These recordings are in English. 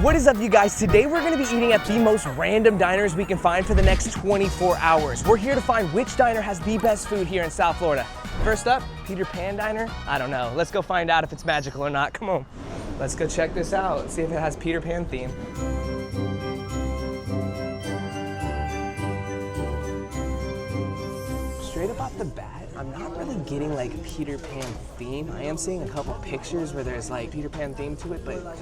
What is up, you guys? Today we're gonna be eating at the most random diners we can find for the next 24 hours. We're here to find which diner has the best food here in South Florida. First up, Peter Pan Diner. I don't know. Let's go find out if it's magical or not. Come on. Let's go check this out. See if it has Peter Pan theme. Straight up off the bat, I'm not really getting like Peter Pan theme. I am seeing a couple pictures where there's like Peter Pan theme to it, but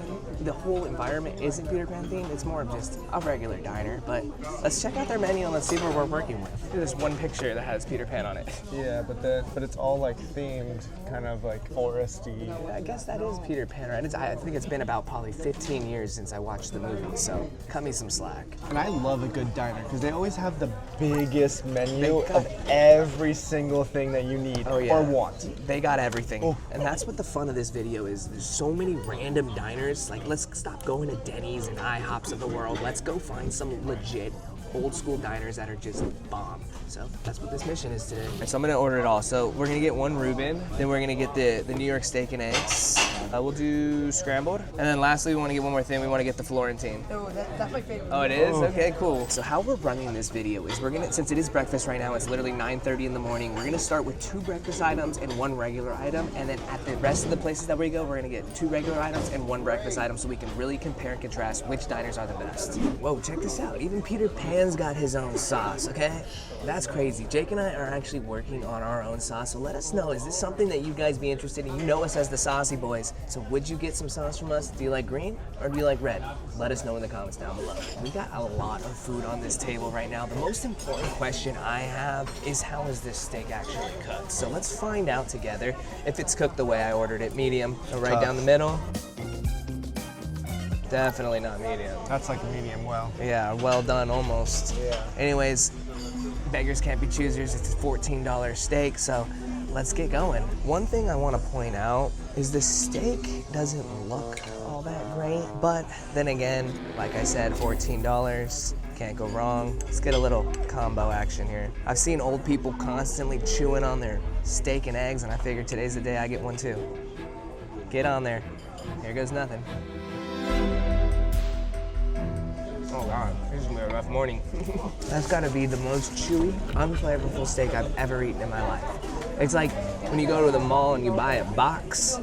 the whole environment isn't Peter Pan theme. It's more of just a regular diner. But let's check out their menu and let's see what we're working with. There's one picture that has Peter Pan on it. Yeah, but it's all like themed, kind of like foresty. Yeah, I guess that is Peter Pan, right? I think it's been about probably 15 years since I watched the movie, so cut me some slack. And I love a good diner because they always have the biggest menu of every single thing that you need or want. They got everything. Oh. And that's what the fun of this video is. There's so many random diners. Like, let's stop going to Denny's and IHOPs of the world. Let's go find some legit old school diners that are just bomb. So that's what this mission is today. So I'm gonna order it all. So we're gonna get one Reuben, then we're gonna get the New York steak and eggs. We'll do scrambled. And then lastly, we wanna get one more thing. We wanna get the Florentine. Oh, that's my favorite. Oh, it is? Okay, cool. So how we're running this video is since it is breakfast right now, it's literally 9:30 in the morning, we're gonna start with 2 breakfast items and 1 regular item. And then at the rest of the places that we go, we're gonna get 2 regular items and 1 breakfast item so we can really compare and contrast which diners are the best. Whoa, check this out. Even Peter Pan's got his own sauce, okay? That's crazy. Jake and I are actually working on our own sauce, so let us know, is this something that you guys be interested in? You know us as the Saucy Boys, so would you get some sauce from us? Do you like green or do you like red? Let us know in the comments down below. We got a lot of food on this table right now. The most important question I have is, how is this steak actually cooked? So let's find out together if it's cooked the way I ordered it, medium, or right down the middle. Definitely not medium. That's like medium well. Yeah, well done almost. Yeah. Anyways, beggars can't be choosers. It's a $14 steak, so let's get going. One thing I want to point out is the steak doesn't look all that great, but then again, like I said, $14, can't go wrong. Let's get a little combo action here. I've seen old people constantly chewing on their steak and eggs, and I figured today's the day I get one too. Get on there. Here goes nothing. Oh God, this is gonna be a rough morning. That's gotta be the most chewy, unflavorful steak I've ever eaten in my life. It's like when you go to the mall and you buy a box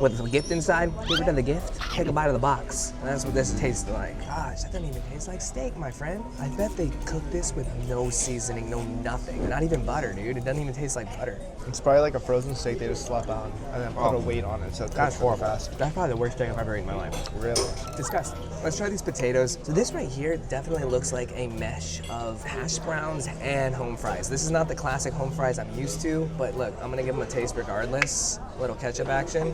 with a gift inside, get rid of the gift, take a bite of the box. And that's what this tastes like. Gosh, that doesn't even taste like steak, my friend. I bet they cooked this with no seasoning, no nothing. Not even butter, dude. It doesn't even taste like butter. It's probably like a frozen steak they just slap on and then put a weight on it, so it cooks more fast. That's probably the worst steak I've ever eaten in my life. Really? Disgusting. Let's try these potatoes. So this right here definitely looks like a mesh of hash browns and home fries. This is not the classic home fries I'm used to, but look, I'm gonna give them a taste regardless. A little ketchup action.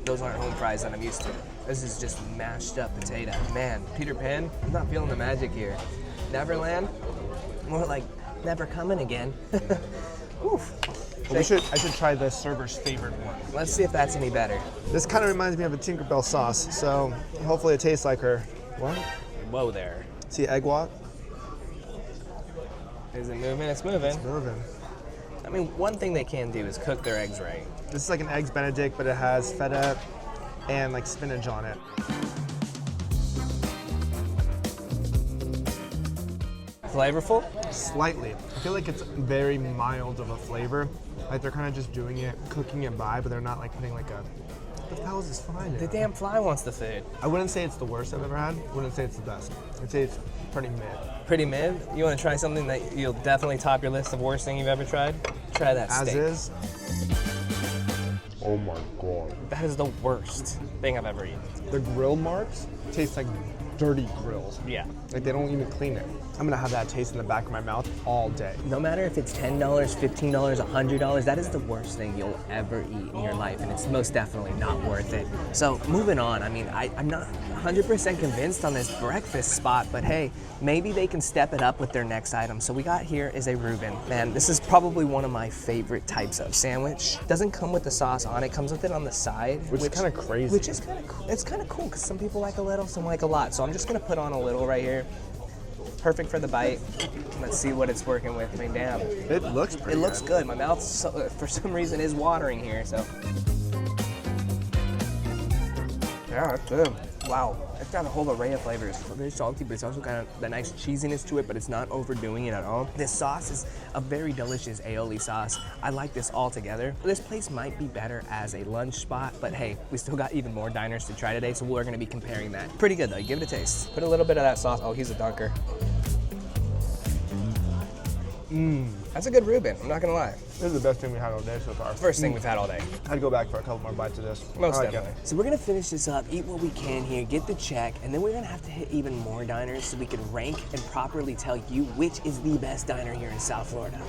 Those aren't home fries that I'm used to. This is just mashed up potato. Man, Peter Pan, I'm not feeling the magic here. Neverland, more like never coming again. Oof. I should try the server's favorite one. Let's see if that's any better. This kind of reminds me of a Tinkerbell sauce, so hopefully it tastes like her. What? Whoa there. See egg watt? Is it moving? It's moving. It's moving. I mean, one thing they can do is cook their eggs right. This is like an Eggs Benedict, but it has feta and like spinach on it. Flavorful? Slightly. I feel like it's very mild of a flavor. Like they're kind of just doing it, cooking it by, but they're not like putting like a, what the hell is this fly in? The damn fly wants the food. I wouldn't say it's the worst I've ever had. I wouldn't say it's the best. I'd say it's pretty mid. Pretty mid? You want to try something that you'll definitely top your list of worst thing you've ever tried? Try that steak. As is. Oh my God. That is the worst thing I've ever eaten. The grill marks taste like dirty grills. Yeah. Like they don't even clean it. I'm gonna have that taste in the back of my mouth all day. No matter if it's $10, $15, $100, that is the worst thing you'll ever eat in your life, and it's most definitely not worth it. So moving on, I mean, I'm not 100% convinced on this breakfast spot, but hey, maybe they can step it up with their next item. So we got here is a Reuben. Man, this is probably one of my favorite types of sandwich. Doesn't come with the sauce on it, comes with it on the side. Which is kind of crazy. Which is kind of cool. It's kind of cool because some people like a little, some like a lot. So I'm just gonna put on a little right here. perfect for the bite. Let's see what it's working with. I mean, damn. It looks pretty It looks good. My mouth, for some reason, is watering here, so. Yeah, that's good. Wow, it's got a whole array of flavors. It's very salty, but it's also got the nice cheesiness to it, but it's not overdoing it at all. This sauce is a very delicious aioli sauce. I like this all together. This place might be better as a lunch spot, but hey, we still got even more diners to try today, so we're gonna be comparing that. Pretty good though, give it a taste. Put a little bit of that sauce. Oh, he's a dunker. That's a good Reuben, I'm not gonna lie. This is the best thing we had all day so far. First thing we've had all day. I'd go back for a couple more bites of this. Most I like definitely. it. So we're gonna finish this up, eat what we can here, get the check, and then we're gonna have to hit even more diners so we can rank and properly tell you which is the best diner here in South Florida.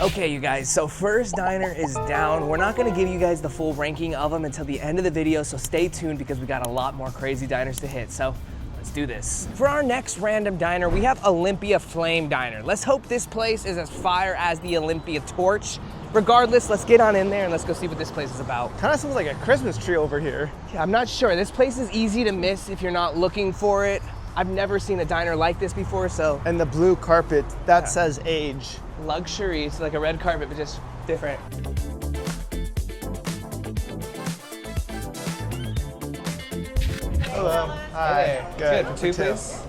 Okay, you guys, so first diner is down. We're not gonna give you guys the full ranking of them until the end of the video, so stay tuned because we got a lot more crazy diners to hit. So let's do this. For our next random diner, we have Olympia Flame Diner. Let's hope this place is as fire as the Olympia Torch. Regardless, let's get on in there and let's go see what this place is about. Kind of smells like a Christmas tree over here. Yeah, I'm not sure. This place is easy to miss if you're not looking for it. I've never seen a diner like this before, so. And the blue carpet, that says age. Luxury, it's like a red carpet, but just different. Hello. Hi. Good. For two, For please.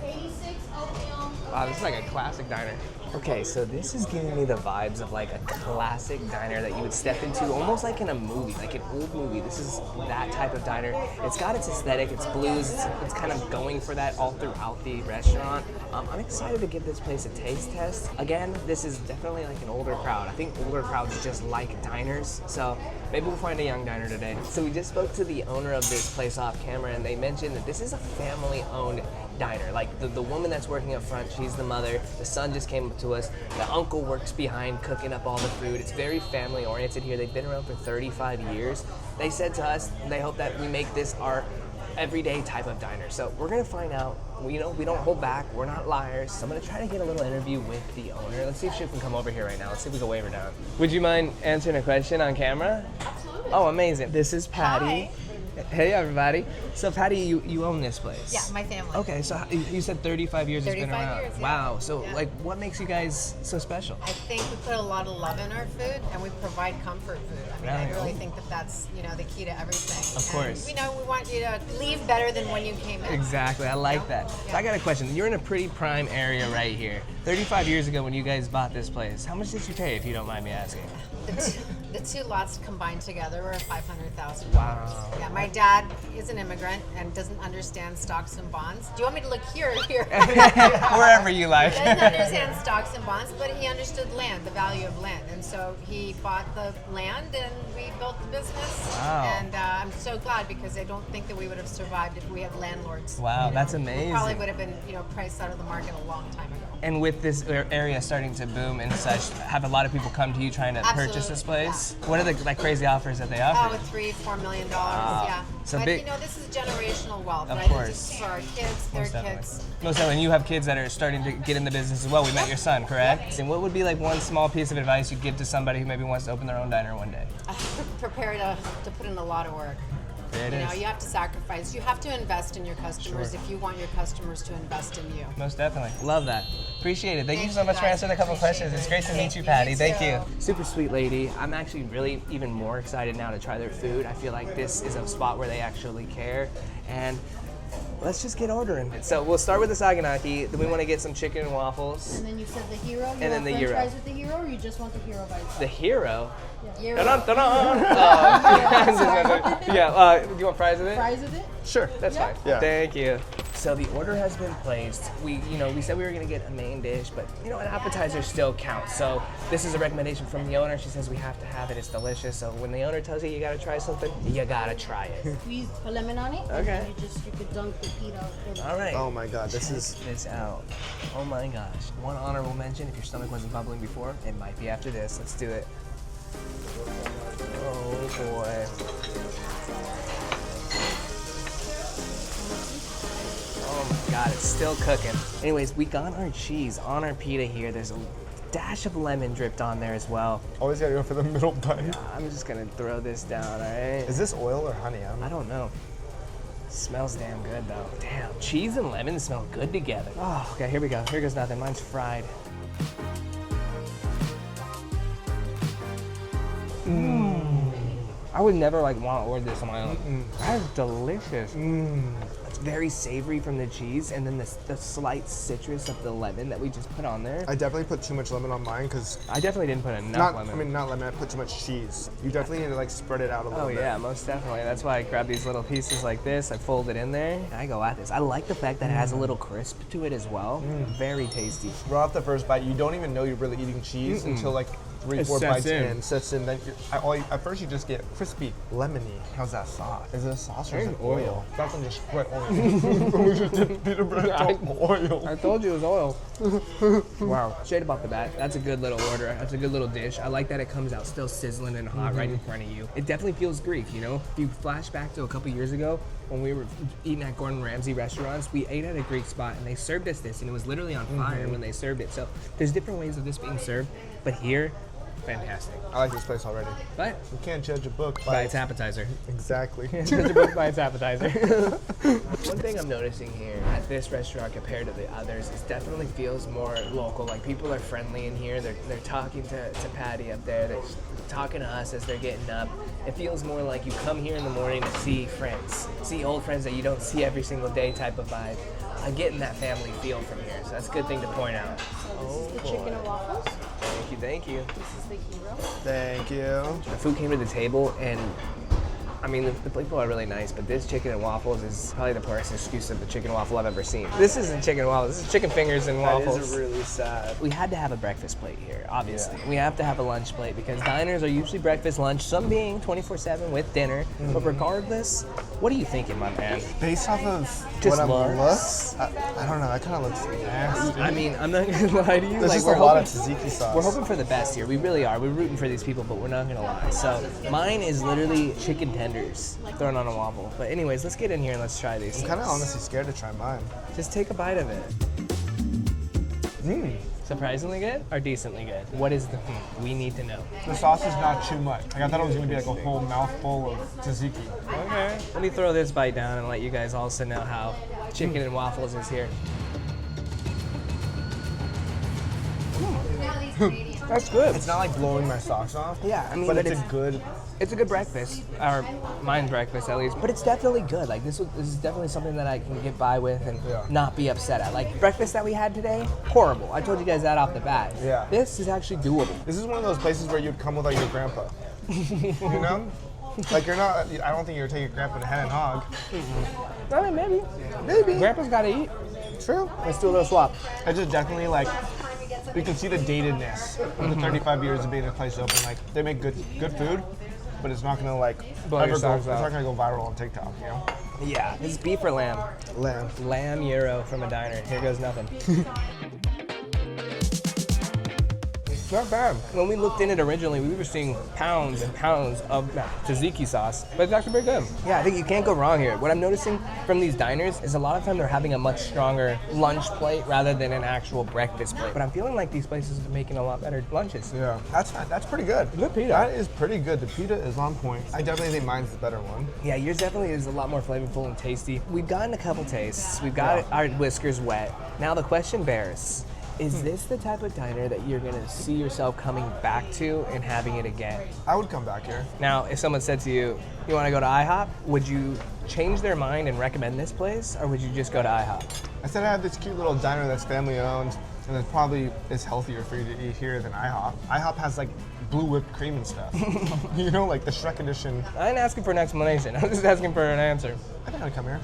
Wow, this is like a classic diner. Okay, so this is giving me the vibes of like a classic diner that you would step into almost like in a movie, like an old movie. This is that type of diner. It's got its aesthetic, it's blues, it's kind of going for that all throughout the restaurant. I'm excited to give this place a taste test. Again, this is definitely like an older crowd. I think older crowds just like diners, so maybe we'll find a young diner today. So we just spoke to the owner of this place off camera and they mentioned that this is a family-owned diner. Like the woman that's working up front, she's the mother. The son just came up to us. The uncle works behind cooking up all the food. It's very family oriented here. They've been around for 35 years. They said to us, they hope that we make this our everyday type of diner. So we're gonna find out. We don't hold back. We're not liars. So I'm gonna try to get a little interview with the owner. Let's see if she can come over here right now. Let's see if we can wave her down. Would you mind answering a question on camera? Absolutely. Oh, amazing. This is Patty. Hi. Hey everybody. So Patty, you own this place? Yeah, my family. Okay, so you said 35 years it's been 35 around. years, yeah. Wow. So Yeah. like, what makes you guys so special? I think we put a lot of love in our food and we provide comfort food. I mean, Right. I really think that that's, the key to everything. Of course. And, we want you to leave better than when you came in. Exactly. I like Yeah. that. So Yeah. I got a question. You're in a pretty prime area right here. 35 years ago when you guys bought this place, how much did you pay if you don't mind me asking? The two lots combined together were $500,000. Wow. Yeah, my dad is an immigrant and doesn't understand stocks and bonds. Do you want me to look here or here? Wherever you like. He doesn't understand stocks and bonds, but he understood land, the value of land. And so he bought the land and we built the business. Wow. And I'm so glad because I don't think that we would have survived if we had landlords. Wow, that's amazing. We probably would have been, priced out of the market a long time ago. And with this area starting to boom and such, have a lot of people come to you trying to purchase this Absolutely, place? What are the crazy offers that they Oh, offer? with $3-4 million, yeah. So but big- this is generational wealth, Of right? course. It's just for our kids, their Most definitely. kids. Most definitely. And you have kids that are starting to get in the business as well. We met your son, correct? And what would be like one small piece of advice you'd give to somebody who maybe wants to open their own diner one day? Prepare to put in a lot of work. There it is. You have to sacrifice. You have to invest in your customers if you want your customers to invest in you. Most definitely. Love that. Appreciate it. Thank you Thank so you, much for guys. answering a couple Appreciate questions. It's it. great to meet you, You Patty. too. Thank you. Super sweet lady. I'm actually really even more excited now to try their food. I feel like this is a spot where they actually care. And let's just get ordering. So we'll start with the saganaki. Then we want to get some chicken and waffles. And then you said the hero. You And want then the French gyro. fries with the hero, or you just want the hero by itself? The hero. You're Dun, dun, dun. Do you want fries with it? Fries with it? Sure, that's Yeah. fine. Yeah. Thank you. So the order has been placed. We said we were gonna get a main dish, but an appetizer still counts. So this is a recommendation from the owner. She says we have to have it. It's delicious. So when the owner tells you gotta try something, you gotta try it. Squeeze a lemon on it. And Okay. then you could dunk the pita. All right. Oh my God, this is. Check this out. Oh my gosh. One honorable mention: if your stomach wasn't bubbling before, it might be after this. Let's do it. Oh boy. Oh my God, it's still cooking. Anyways, we got our cheese on our pita here. There's a dash of lemon dripped on there as well. Always gotta go for the middle bite. I'm just gonna throw this down, all right? Is this oil or honey? I don't know. Smells damn good though. Damn, cheese and lemon smell good together. Oh, okay, here we go. Here goes nothing. Mine's fried. I would never like want to order this on my own. That is delicious. It's very savory from the cheese, and then the slight citrus of the lemon that we just put on there. I definitely put too much lemon on mine because I definitely didn't put enough lemon. I mean, not lemon. I put too much cheese. You definitely need to like spread it out a little Oh bit. yeah, most definitely. That's why I grab these little pieces like this. I fold it in there. And I go at this. I like the fact that it has a little crisp to it as well. Very tasty. Right off the first bite, you don't even know you're really eating cheese until like 3-4 bites in. Sets in. Then at first you just get crispy, lemony. How's that sauce? Is it a sauce or is it oil? That's just straight oil. We just dip pita bread in oil. I told you it was oil. Wow. Straight above the bat. That's a good little order. That's a good little dish. I like that it comes out still sizzling and hot right in front of you. It definitely feels Greek, you know? If you flash back to a couple years ago when we were eating at Gordon Ramsay restaurants, we ate at a Greek spot and they served us this and it was literally on fire when they served it. So there's different ways of this being served, but here, fantastic. I like this place already. But You can't judge a book by its appetizer. Exactly. Judge a book by its appetizer. One thing I'm noticing here at this restaurant compared to the others is definitely feels more local. Like people are friendly in here. They're talking to Patty up there. They're talking to us as they're getting up. It feels more like you come here in the morning to see friends, see old friends that you don't see every single day type of vibe. I'm getting that family feel from here, so that's a good thing to point out. So this is the chicken and waffles. Thank you, thank you. This is the hero. Thank you. The food came to the table, and I mean, the people are really nice, but this chicken and waffles is probably the poorest excuse of the chicken waffle I've ever seen. This isn't chicken and waffles, this is chicken fingers and waffles. That is really sad. We had to have a breakfast plate here, obviously. We have to have a lunch plate because diners are usually breakfast, lunch, some being 24/7 with dinner. But regardless, what are you thinking, my man? Based off of Just what I'm looks? I don't know. That kind of looks nasty. I mean, I'm not gonna lie to you. There's like, just a lot of tzatziki sauce. We're hoping for the best here. We really are. We're rooting for these people, but we're not gonna lie. So mine is literally chicken tenders thrown on a waffle. But anyways, let's get in here and let's try these. I'm kind of honestly scared to try mine. Just take a bite of it. Surprisingly good or decently good? What is the we need to know? The sauce is not too much. Like, I thought it was gonna be like a whole mouthful of tzatziki. Okay. Let me throw this bite down and let you guys also know how chicken and waffles is here. That's good. It's not like blowing my socks off. Yeah, I mean, but but it's a good. It's a good breakfast, or mine's breakfast at least. But it's definitely good. Like this is definitely something that I can get by with and not be upset at. Like breakfast that we had today, horrible. I told you guys that off the bat. Yeah. This is actually doable. This is one of those places where you'd come with like your grandpa. You know? Like you're not. I don't think you're taking grandpa to hen and hog. I mean, maybe. Grandpa's got to eat. True. Let's do a little swap. I just definitely like. You can see the datedness of the 35 years of being a place open. Like they make good food, but it's not gonna like Blow your ever go. socks It's off. not gonna go viral on TikTok. You know? Yeah. This is beef or lamb? Lamb. Lamb gyro from a diner. Here goes nothing. Not bad. When we looked in it originally, we were seeing pounds and pounds of tzatziki sauce, but it's actually pretty good. Yeah, I think you can't go wrong here. What I'm noticing from these diners is a lot of time they're having a much stronger lunch plate rather than an actual breakfast plate. But I'm feeling like these places are making a lot better lunches. Yeah. That's pretty good. Good pita. That is pretty good. The pita is on point. I definitely think mine's the better one. Yeah, yours definitely is a lot more flavorful and tasty. We've gotten a couple tastes. We've got our whiskers wet. Now the question bears, is this the type of diner that you're gonna see yourself coming back to and having it again? I would come back here. Now, if someone said to you, you wanna go to IHOP, would you change their mind and recommend this place, or would you just go to IHOP? I said I have this cute little diner that's family owned, and it probably is healthier for you to eat here than IHOP. IHOP has like blue whipped cream and stuff. You know, like the Shrek edition. I ain't asking for an explanation, I'm just asking for an answer. I think I'd come here.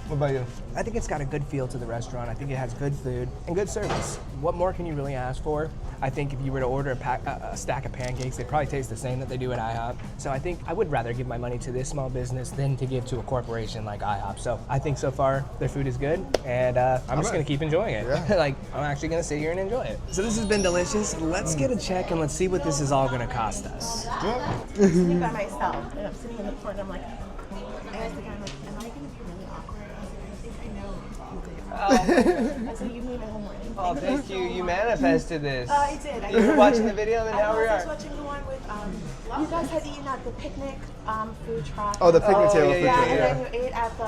What about you? I think it's got a good feel to the restaurant. I think it has good food and good service. What more can you really ask for? I think if you were to order a stack of pancakes, they'd probably taste the same that they do at IHOP. So I think I would rather give my money to this small business than to give to a corporation like IHOP. So I think so far their food is good, and I'm just gonna keep enjoying it. Yeah. Like, I'm actually gonna sit here and enjoy it. So this has been delicious. Let's get a check and let's see what this is all gonna cost us. Sitting by myself, and I'm sitting in the corner, I'm like, I asked the guy, I'm like, am I going to be really awkward? I was like, I think I know who they are. I said, you need my homework. Oh, thank you. You manifested this. I did. You were watching the video, and now we I are. was watching the one with You guys had eaten at the picnic food truck. Oh, the picnic table food Yeah, truck. and then you ate at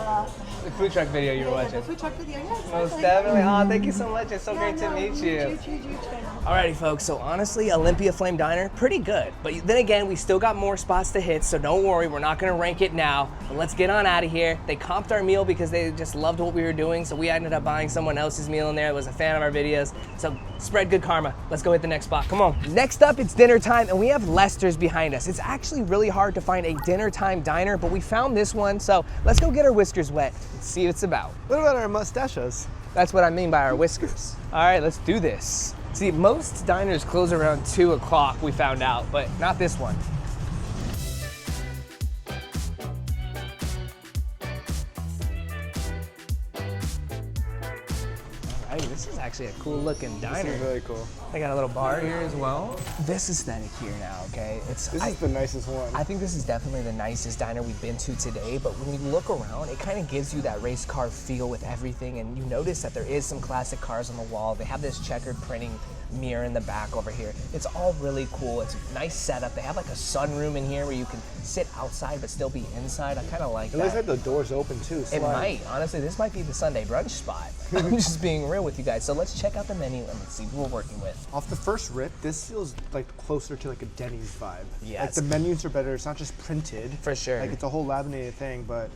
The food truck video you were the watching. food truck video. Yeah, Most exactly. definitely. Oh, thank you so much. It's so Yeah, great to no, meet you. Huge fan. Alrighty, folks. So honestly, Olympia Flame Diner, pretty good. But then again, we still got more spots to hit, so don't worry. We're not gonna rank it now. But let's get on out of here. They comped our meal because they just loved what we were doing, so we ended up buying someone else's meal in there that was a fan of our videos. So spread good karma. Let's go hit the next spot. Come on. Next up, it's dinner time, and we have Lester's behind us. It's actually really hard to find a dinner time diner, but we found this one, so let's go get our whiskers wet and see what it's about. What about our mustaches? That's what I mean by our whiskers. All right, let's do this. See, most diners close around 2 o'clock, we found out, but not this one. All right, this is actually a cool looking diner. This is really cool. They got a little bar here as well. This aesthetic here now, okay? This is the nicest one. I think this is definitely the nicest diner we've been to today, but when you look around, it kind of gives you that race car feel with everything, and you notice that there is some classic cars on the wall. They have this checkered printing mirror in the back over here. It's all really cool. It's a nice setup. They have like a sunroom in here where you can sit outside but still be inside. I kind of like It that. looks like the door's open too. It might. Honestly, this might be the Sunday brunch spot. I'm just being real with you guys. So let's check out the menu and let's see who we're working with. Off the first rip, this feels like closer to like a Denny's vibe. Yes. Like the menus are better. It's not just printed. For sure. Like it's a whole laminated thing, but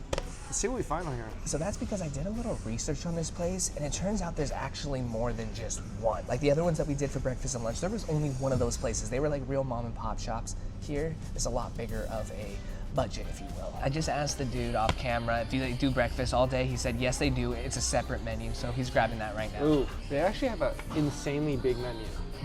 let's see what we find on here. So that's because I did a little research on this place, and it turns out there's actually more than just one. Like the other ones that we did for breakfast and lunch, there was only one of those places. They were like real mom and pop shops. Here, it's a lot bigger of a budget, if you will. I just asked the dude off camera, do they do breakfast all day? He said, yes, they do. It's a separate menu, so he's grabbing that right now. Ooh, they actually have an insanely big menu.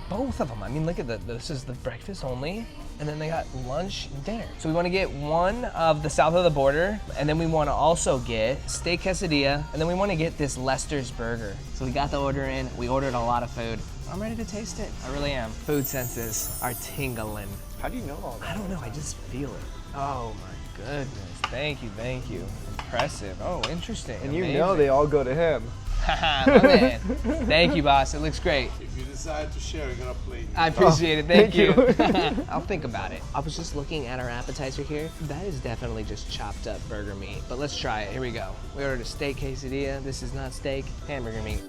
Both of them. I mean, look at this is the breakfast only, and then they got lunch and dinner. So we want to get one of the south of the border, and then we want to also get steak quesadilla, and then we want to get this Lester's burger. So we got the order in. We ordered a lot of food. I'm ready to taste it. I really am. Food senses are tingling. How do you know all that? I don't know. I just feel it. Oh my goodness. Thank you. Thank you. Impressive. Oh, interesting. And you know they all go to him. My man. Thank you, boss. It looks great. If you decide to share, you're gonna play. I appreciate it. Thank thank you. I'll think about it. I was just looking at our appetizer here. That is definitely just chopped up burger meat. But let's try it. Here we go. We ordered a steak quesadilla. This is not steak, hamburger meat.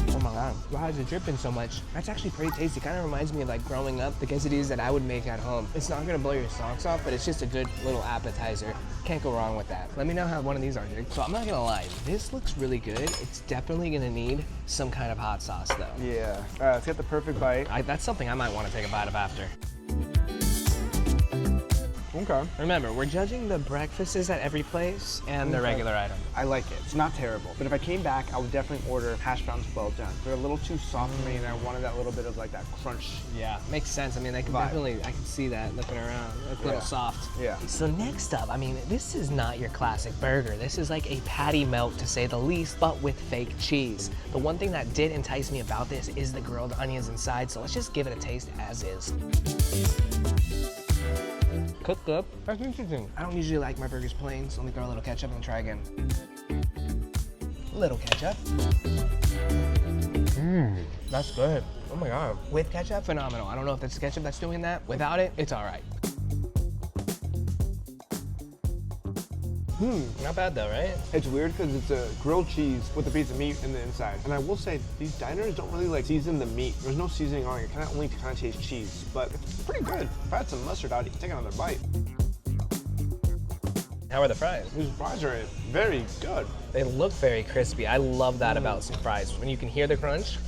Oh my God, why is it dripping so much? That's actually pretty tasty. Kind of reminds me of like growing up, the quesadillas that I would make at home. It's not gonna blow your socks off, but it's just a good little appetizer. Can't go wrong with that. Let me know how one of these are, dude. So I'm not gonna lie, this looks really good. It's definitely gonna need some kind of hot sauce though. Yeah. All right, let's get the perfect bite. That's something I might want to take a bite of after. Okay. Remember, we're judging the breakfasts at every place and the regular item. I like it. It's not terrible. But if I came back, I would definitely order hash browns well done. They're a little too soft for me, and I wanted that little bit of like that crunch. Yeah, makes sense. I mean, I can Vibe. definitely, I can see that looking around. It's a little Yeah. soft. Yeah. So next up, I mean, this is not your classic burger. This is like a patty melt, to say the least, but with fake cheese. The one thing that did entice me about this is the grilled onions inside, so let's just give it a taste as is. Cooked up. That's interesting. I don't usually like my burgers plain, so let me throw a little ketchup and try again. Little ketchup. That's good. Oh my God. With ketchup, phenomenal. I don't know if that's ketchup that's doing that. Without it, it's all right. Not bad though, right? It's weird because it's a grilled cheese with a piece of meat in the inside. And I will say, these diners don't really like season the meat. There's no seasoning on it. You kind of only kind of taste cheese, but it's pretty good. If I had some mustard, I'd take another bite. How are the fries? These fries are very good. They look very crispy. I love that about some fries. When you can hear the crunch,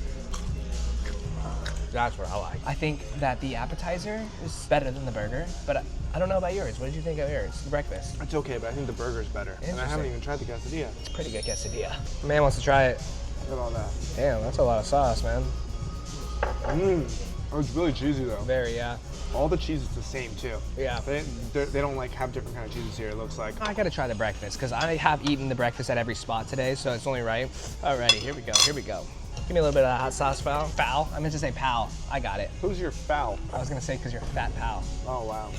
that's what I like. I think that the appetizer is better than the burger, but I don't know about yours. What did you think of yours? The breakfast. It's okay, but I think the burger's better. And I haven't even tried the quesadilla. It's a pretty good quesadilla. Man wants to try it. Look at all that. Damn, that's a lot of sauce, man. Oh, it's really cheesy though. Very, yeah. All the cheese is the same too. Yeah. They don't like have different kind of cheeses here, it looks like. I gotta try the breakfast, because I have eaten the breakfast at every spot today, so it's only right. Alrighty, here we go, here we go. Give me a little bit of that hot sauce, pal. Foul? I meant to say pal. I got it. Who's your foul? I was gonna say because you're a fat pal. Oh, wow.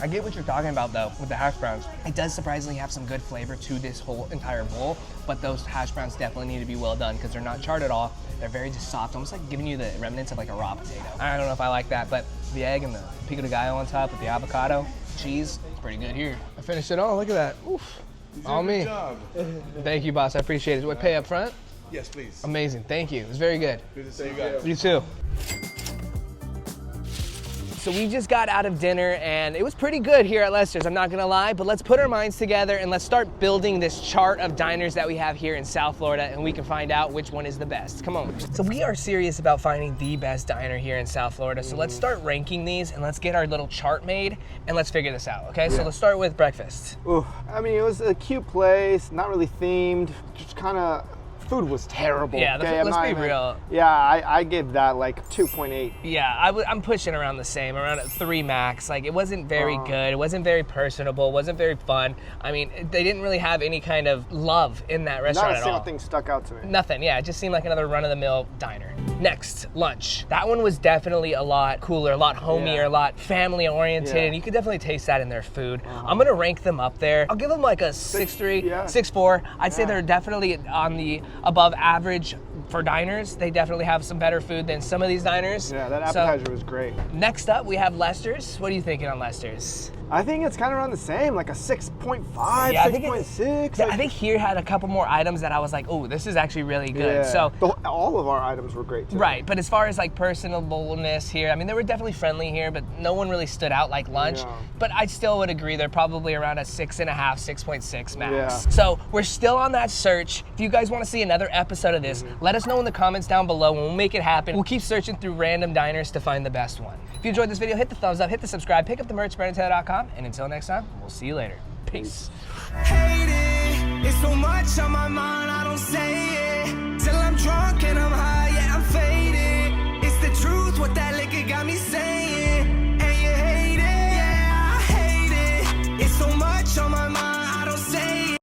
I get what you're talking about though with the hash browns. It does surprisingly have some good flavor to this whole entire bowl, but those hash browns definitely need to be well done because they're not charred at all. They're very just soft, almost like giving you the remnants of like a raw potato. I don't know if I like that, but the egg and the pico de gallo on top with the avocado, cheese, it's pretty good here. I finished it all, look at that. Oof, all me. Good job. Thank you, boss, I appreciate it. Do I pay up front? Yes, please. Amazing, thank you. It was very good. Good to see you guys. You too. So we just got out of dinner and it was pretty good here at Lester's, I'm not gonna lie, but let's put our minds together and let's start building this chart of diners that we have here in South Florida and we can find out which one is the best. Come on. So we are serious about finding the best diner here in South Florida. So let's start ranking these and let's get our little chart made and let's figure this out, okay? So let's start with breakfast. Ooh, I mean, it was a cute place, not really themed, just kind of, food was terrible. Yeah, let's be real. Yeah, I give that like 2.8. Yeah, I'm pushing around the same, around 3 max. Like, it wasn't very good. It wasn't very personable. It wasn't very fun. I mean, they didn't really have any kind of love in that restaurant at all. Not a single thing stuck out to me. Nothing, yeah. It just seemed like another run-of-the-mill diner. Next, lunch. That one was definitely a lot cooler, a lot homier, a lot family-oriented, and you could definitely taste that in their food. I'm gonna rank them up there. I'll give them like a 6.3, 6.4. I'd say they're definitely on the above average for diners. They definitely have some better food than some of these diners. Yeah, that appetizer was great. Next up, we have Lester's. What are you thinking on Lester's? I think it's kind of around the same, like a 6.5, 6.6. Yeah, I think here had a couple more items that I was like, oh, this is actually really good. Yeah. So all of our items were great too. Right, but as far as like personableness here, I mean, they were definitely friendly here, but no one really stood out like lunch. Yeah. But I still would agree they're probably around a 6.5, 6.6 max. Yeah. So we're still on that search. If you guys want to see another episode of this, let us know in the comments down below and we'll make it happen. We'll keep searching through random diners to find the best one. If you enjoyed this video, hit the thumbs up, hit the subscribe, pick up the merch, BrennenTaylor.com, and until next time, we'll see you later. Peace. Hate it. It's so much on my mind.